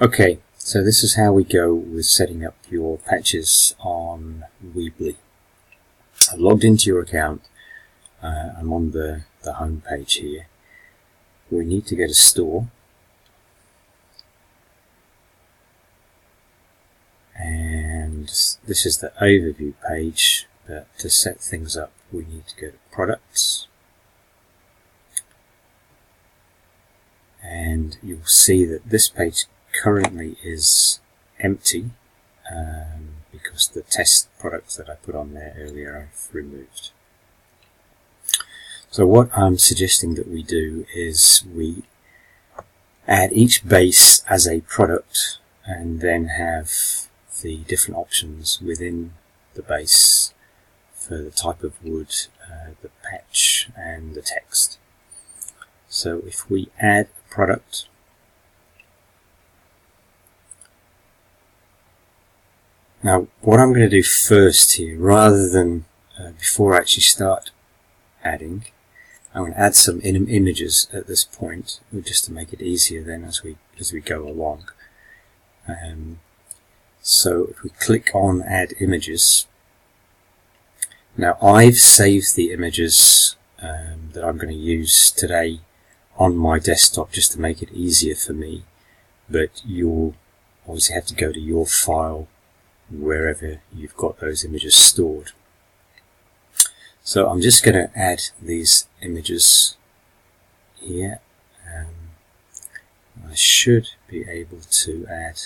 Okay, so this is how we go with setting up your patches on Weebly. I've logged into your account. I'm on the home page here. We need to go to Store, and this is the overview page, but to set things up we need to go to Products, and you'll see that this page currently is empty because the test products that I put on there earlier I've removed. So what I'm suggesting that we do is we add each base as a product and then have the different options within the base for the type of wood, the patch and the text. So if we add a product, now what I'm going to do first here, rather than before I actually start adding, I'm going to add some images at this point, just to make it easier then as we go along. So if we click on Add Images, now I've saved the images that I'm going to use today on my desktop just to make it easier for me, but you'll obviously have to go to your file wherever you've got those images stored. So I'm just going to add these images here. I should be able to add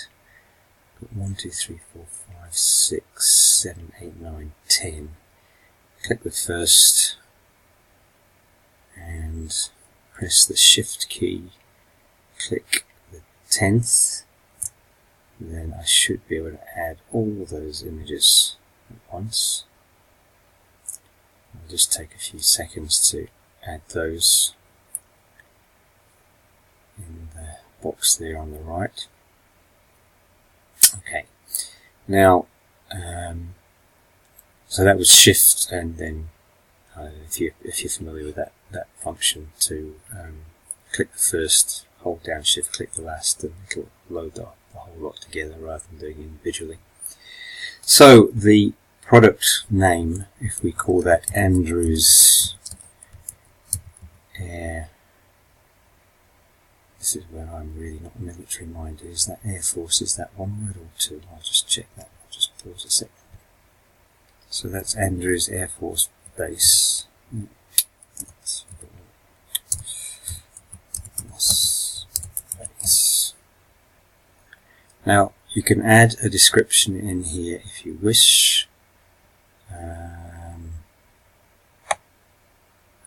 1, 2, 3, 4, 5, 6, 7, 8, 9, 10. Click the first and press the Shift key. Click the 10th. Then I should be able to add all those images at once. I'll just take a few seconds to add those in the box there on the right. Okay, now so that was Shift, and then if you're familiar with that function, to click the first, hold down Shift, click the last, and it'll load the whole lot together rather than doing it individually. So the product name, if we call that Andrew's Air, this is where I'm really not military minded. Is that Air Force? Is that one word or two? I'll just check that. I'll just pause a second. So that's Andrew's Air Force Base. Now you can add a description in here if you wish. I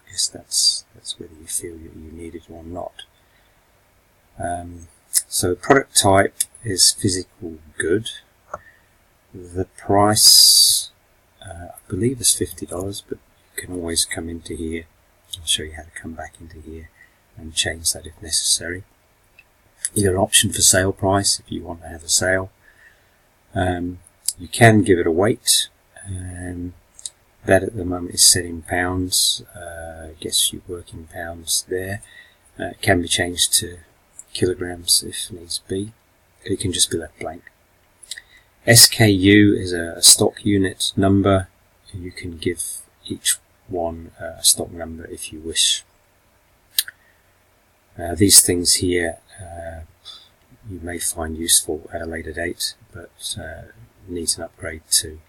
guess that's whether you feel that you need it or not. So product type is physical good. The price I believe is $50, but you can always come into here. I'll show you how to come back into here and change that if necessary. You got an option for sale price if you want to have a sale. You can give it a weight. That at the moment is set in pounds. I guess you work in pounds there. It can be changed to kilograms if needs be. It can just be left blank. SKU is a stock unit number. You can give each one a stock number if you wish. These things here you may find useful at a later date, but needs an upgrade to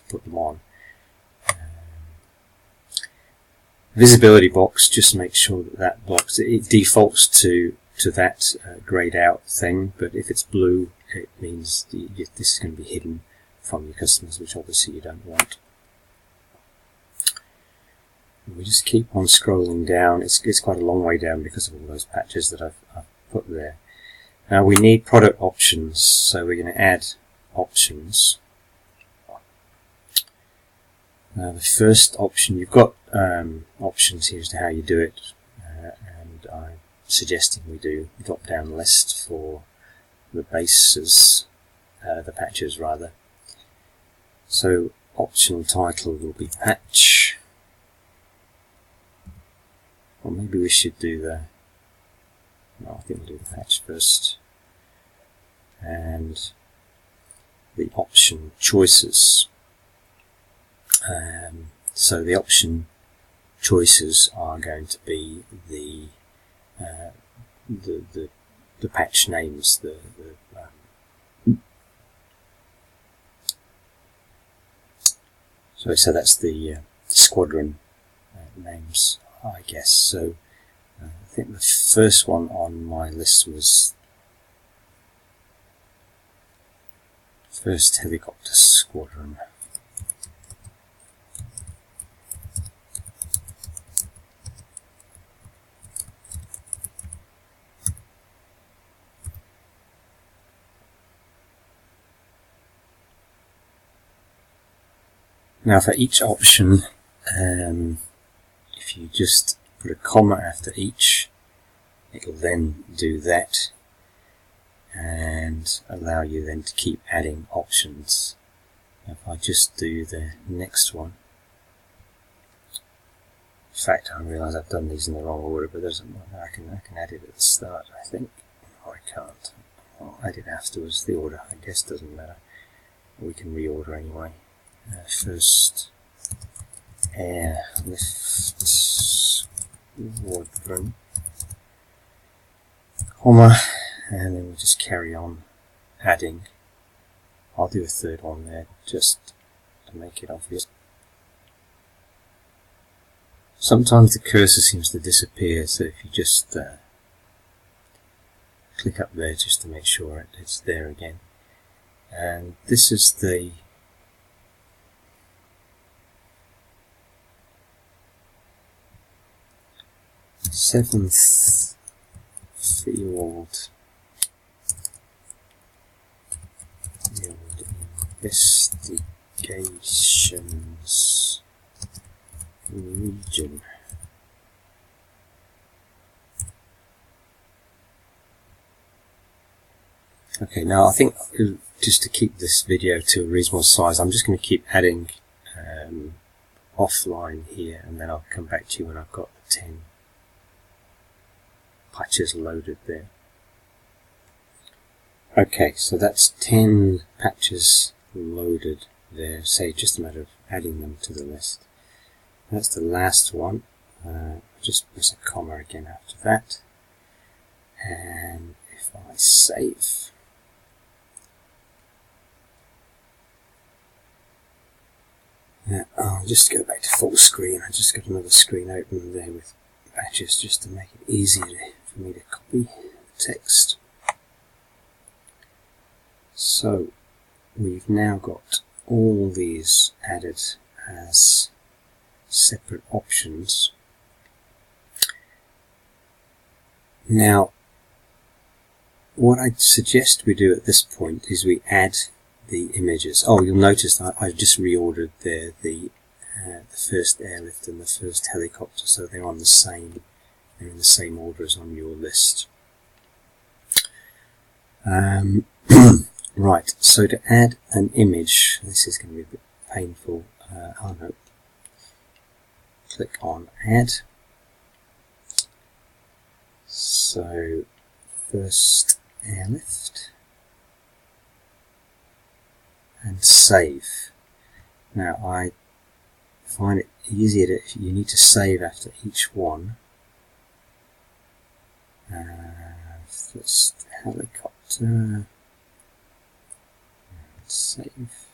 put them on. Visibility box, just make sure that box, it defaults to that grayed out thing, but if it's blue it means this is going to be hidden from your customers, which obviously you don't want. We just keep on scrolling down. It's quite a long way down because of all those patches that I've put there. Now we need product options, so we're going to add options. Now the first option, you've got options here as to how you do it, and I'm suggesting we do drop down list for the bases, the patches rather. So optional title will be patch. Or maybe we should do no, I think we'll do the patch first. and the option choices. So the option choices are going to be the patch names, so that's the squadron names, I guess. So I think the first one on my list was First Helicopter Squadron. Now for each option, if you just put a comma after each, it'll then do that and allow you then to keep adding options. If I just do the next one, in fact I realise I've done these in the wrong order, but I can add it at the start, I think. No, I can't. I'll add it afterwards. The order I guess doesn't matter. We can reorder anyway. First airlift squadron, comma, and then we'll just carry on adding. I'll do a third one there just to make it obvious. Sometimes the cursor seems to disappear, so if you just click up there just to make sure it's there again. And this is the seventh field investigations region. Okay, now I think just to keep this video to a reasonable size, I'm just going to keep adding offline here, and then I'll come back to you when I've got the 10 patches loaded there. Okay, so that's 10 patches loaded there. Say just a matter of adding them to the list. That's the last one. Just press a comma again after that, and if I save, I'll just go back to full screen. I just got another screen open there with patches just to make it easier for me to copy the text. So we've now got all these added as separate options. Now what I'd suggest we do at this point is we add the images. Oh, you'll notice that I've just reordered there the first airlift and the first helicopter, so they're in the same order as on your list. Right, so to add an image, this is going to be a bit painful. Oh no. Click on add. So first airlift and save. Now I find it easier that you need to save after each one. First helicopter and save.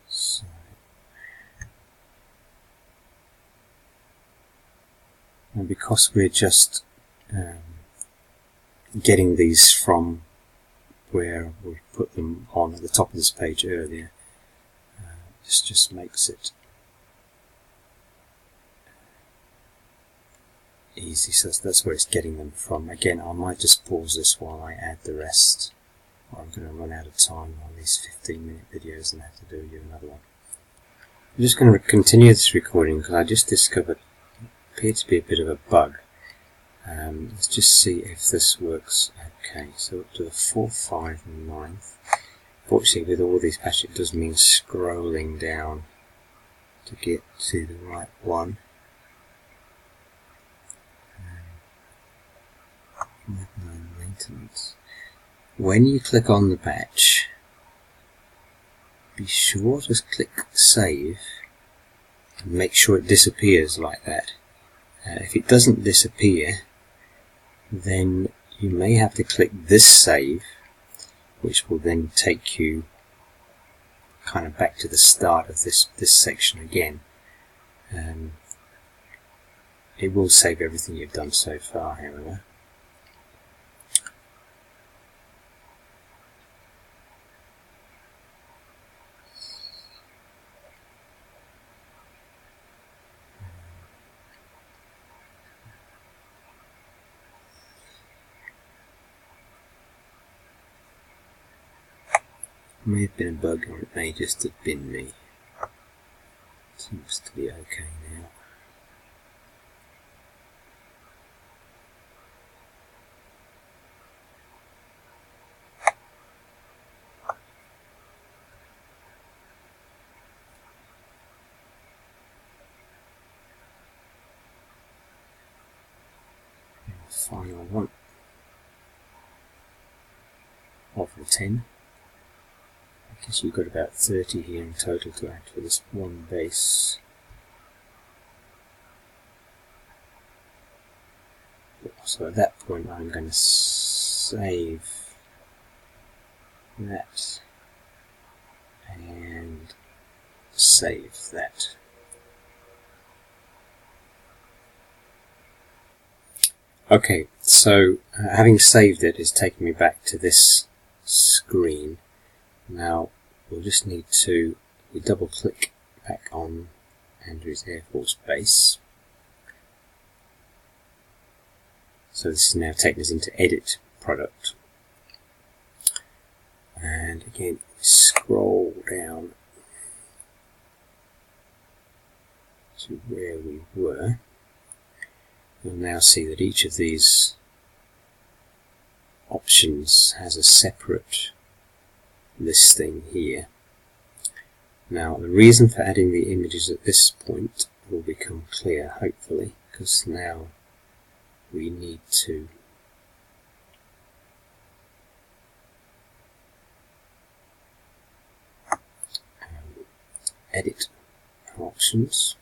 So and because we're just getting these from where we put them on at the top of this page earlier, this just makes it easy. So that's where it's getting them from. Again, I might just pause this while I add the rest, or I'm going to run out of time on these 15-minute videos and have to do you another one. I'm just going to continue this recording because I just discovered it appeared to be a bit of a bug. Let's just see if this works. Okay, so up to the 4th, 5th and 9th. Fortunately, with all these patches, it does mean scrolling down to get to the right one. Maintenance. When you click on the batch, be sure to click save and make sure it disappears like that. If it doesn't disappear, then you may have to click this save, which will then take you kind of back to the start of this section again. It will save everything you've done so far, however. May have been a bug, or it may just have been me. Seems to be okay now. Final one of the 10. I guess you've got about 30 here in total to add for this one base. So at that point I'm going to save that and save that. Okay, so having saved it is taking me back to this screen. Now we'll just need to double click back on Andrews Air Force Base. So this is now taking us into edit product. And again, scroll down to where we were. You'll now see that each of these options has a separate listing here. Now the reason for adding the images at this point will become clear, hopefully, because now we need to edit our options.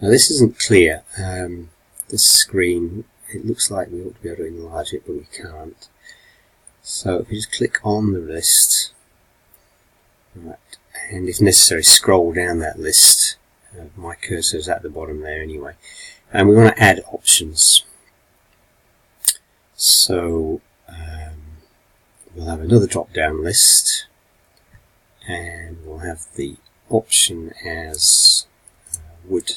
Now this isn't clear, this screen, it looks like we ought to be able to enlarge it, but we can't. So if we just click on the list, right, and if necessary scroll down that list, my cursor is at the bottom there anyway, and we want to add options. So we'll have another drop down list, and we'll have the option as wood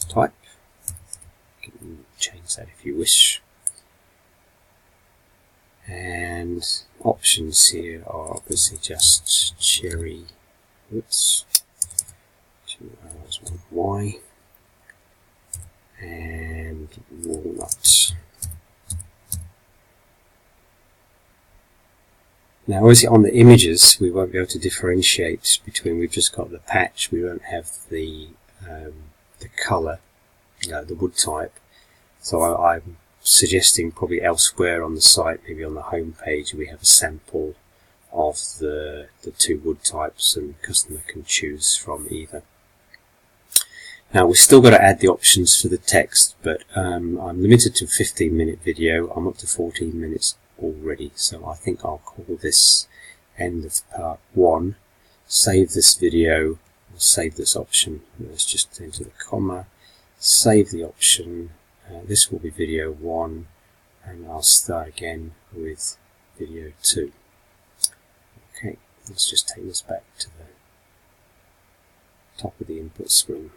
type. You can change that if you wish. And options here are obviously just cherry woods, 2 R's, 1 Y, and walnut. Now obviously on the images we won't be able to differentiate between, we've just got the patch, we won't have the colour, the wood type. So I'm suggesting probably elsewhere on the site, maybe on the home page, we have a sample of the 2 wood types and the customer can choose from either. Now we've still got to add the options for the text, but I'm limited to a 15-minute video. I'm up to 14 minutes already, so I think I'll call this end of part 1. Save this video, or save this option. Let's just enter the comma, save the option. This will be video 1, and I'll start again with video 2. Okay, let's just take this back to the top of the input screen.